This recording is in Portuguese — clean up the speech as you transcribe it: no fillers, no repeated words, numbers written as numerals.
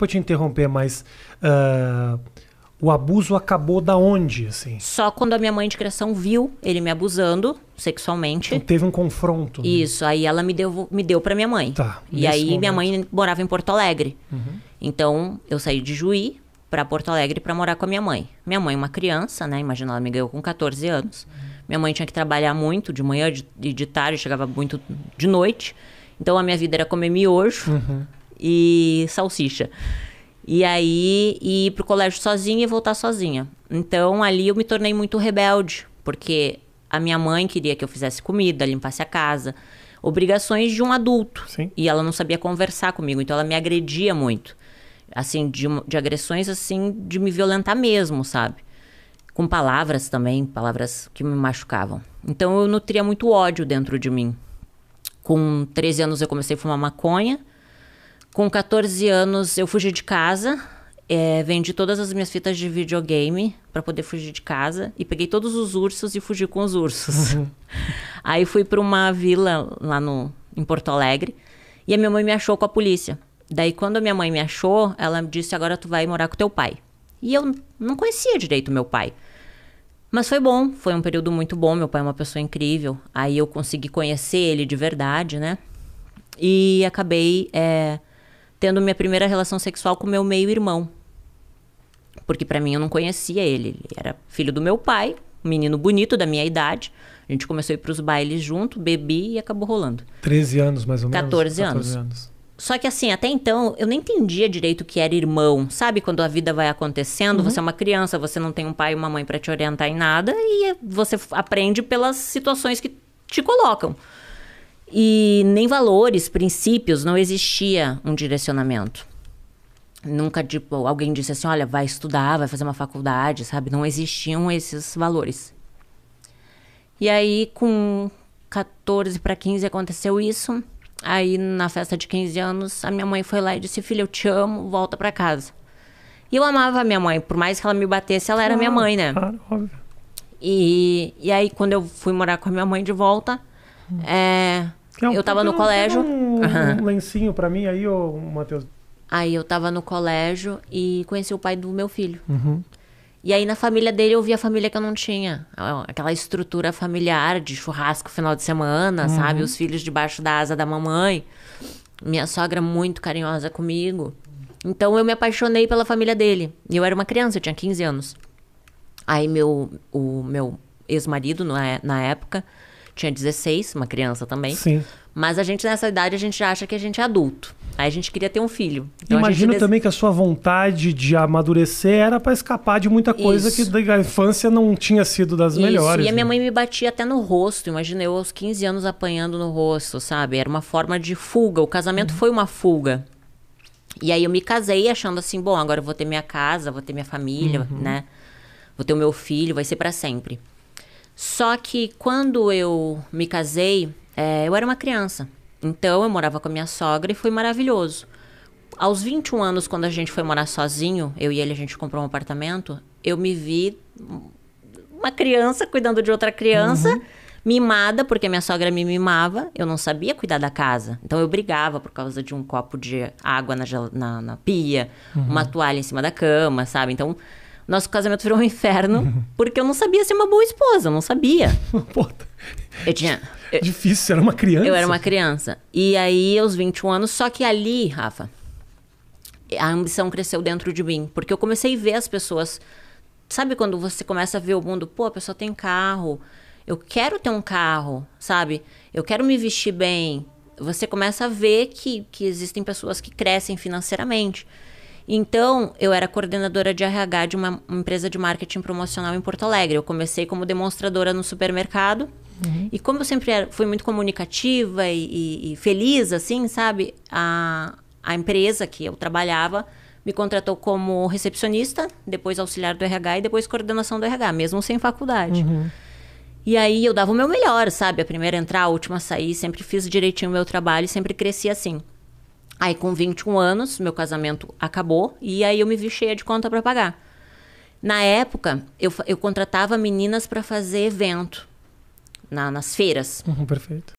desculpa te interromper, mas o abuso acabou da onde, assim? Só quando a minha mãe de criação viu ele me abusando sexualmente. Então teve um confronto. Né? Isso, aí ela me deu pra minha mãe. Tá, e aí momento. minha mãe morava em Porto Alegre. Então eu saí de Juí pra Porto Alegre pra morar com a minha mãe. Minha mãe, uma criança, né? Imagina, ela me ganhou com 14 anos. Minha mãe tinha que trabalhar muito de manhã e de tarde, chegava muito de noite. Então a minha vida era comer miojo e salsicha. E aí ir pro colégio sozinha e voltar sozinha. Então ali eu me tornei muito rebelde, porque a minha mãe queria que eu fizesse comida, limpasse a casa, obrigações de um adulto. Sim. E ela não sabia conversar comigo, então ela me agredia muito. Assim, de agressões assim, de me violentar mesmo, sabe? Com palavras também, palavras que me machucavam. Então eu nutria muito ódio dentro de mim. Com 13 anos eu comecei a fumar maconha. Com 14 anos eu fugi de casa, vendi todas as minhas fitas de videogame para poder fugir de casa e peguei todos os ursos e fugi com os ursos. Aí fui para uma vila lá em Porto Alegre e a minha mãe me achou com a polícia. Daí quando a minha mãe me achou, ela me disse: agora tu vai morar com teu pai. E eu não conhecia direito meu pai. Mas foi bom, foi um período muito bom, meu pai é uma pessoa incrível. Aí eu consegui conhecer ele de verdade, né? E acabei tendo minha primeira relação sexual com meu meio-irmão. Porque pra mim eu não conhecia ele. Ele era filho do meu pai, um menino bonito da minha idade. A gente começou a ir pros bailes junto, bebi e acabou rolando. 13 anos mais ou menos? 14 anos. Só que assim, até então, eu nem entendia direito o que era irmão. Sabe quando a vida vai acontecendo, você é uma criança, você não tem um pai e uma mãe pra te orientar em nada. E você aprende pelas situações que te colocam. E nem valores, princípios, não existia um direcionamento. Nunca, tipo, alguém disse assim, olha, vai estudar, vai fazer uma faculdade, sabe? Não existiam esses valores. E aí, com 14 para 15 aconteceu isso. Aí, na festa de 15 anos, a minha mãe foi lá e disse, filha, eu te amo, volta pra casa. E eu amava a minha mãe, por mais que ela me batesse, ela era minha mãe, né? Claro, óbvio. E aí, quando eu fui morar com a minha mãe de volta, eu tava no colégio. Um lencinho pra mim aí, ô Matheus. Aí eu tava no colégio e conheci o pai do meu filho. E aí na família dele eu vi a família que eu não tinha. Aquela estrutura familiar de churrasco final de semana, sabe? Os filhos debaixo da asa da mamãe. Minha sogra muito carinhosa comigo. Então eu me apaixonei pela família dele. E eu era uma criança, eu tinha 15 anos. Aí o meu ex-marido, na época, tinha 16, uma criança também. Sim. Mas a gente, nessa idade, a gente já acha que a gente é adulto. Aí a gente queria ter um filho. Então, imagino também que a sua vontade de amadurecer era para escapar de muita coisa que da infância não tinha sido das melhores. E a minha mãe me batia até no rosto. Imagina eu aos 15 anos apanhando no rosto, sabe? Era uma forma de fuga. O casamento foi uma fuga. E aí eu me casei achando assim, bom, agora eu vou ter minha casa, vou ter minha família, né? Vou ter o meu filho, vai ser para sempre. Só que quando eu me casei, eu era uma criança. Então eu morava com a minha sogra e foi maravilhoso. Aos 21 anos, quando a gente foi morar sozinho, eu e ele, a gente comprou um apartamento, eu me vi uma criança cuidando de outra criança, mimada, porque a minha sogra me mimava. Eu não sabia cuidar da casa. Então eu brigava por causa de um copo de água na pia, uma toalha em cima da cama, sabe? Então nosso casamento virou um inferno porque eu não sabia ser uma boa esposa, eu não sabia. Difícil, você era uma criança. Eu era uma criança. E aí, aos 21 anos, só que ali, Rafa, a ambição cresceu dentro de mim. Porque eu comecei a ver as pessoas... Sabe quando você começa a ver o mundo? Pô, a pessoa tem carro. Eu quero ter um carro, sabe? Eu quero me vestir bem. Você começa a ver que existem pessoas que crescem financeiramente. Então, eu era coordenadora de RH de uma empresa de marketing promocional em Porto Alegre. Eu comecei como demonstradora no supermercado. E como eu sempre fui muito comunicativa e feliz, assim, sabe? A empresa que eu trabalhava me contratou como recepcionista, depois auxiliar do RH e depois coordenação do RH, mesmo sem faculdade. E aí eu dava o meu melhor, sabe? A primeira a entrar, a última a sair, sempre fiz direitinho o meu trabalho e sempre cresci assim. Aí com 21 anos, meu casamento acabou e aí eu me vi cheia de conta para pagar. Na época, eu contratava meninas para fazer evento nas feiras. Perfeito.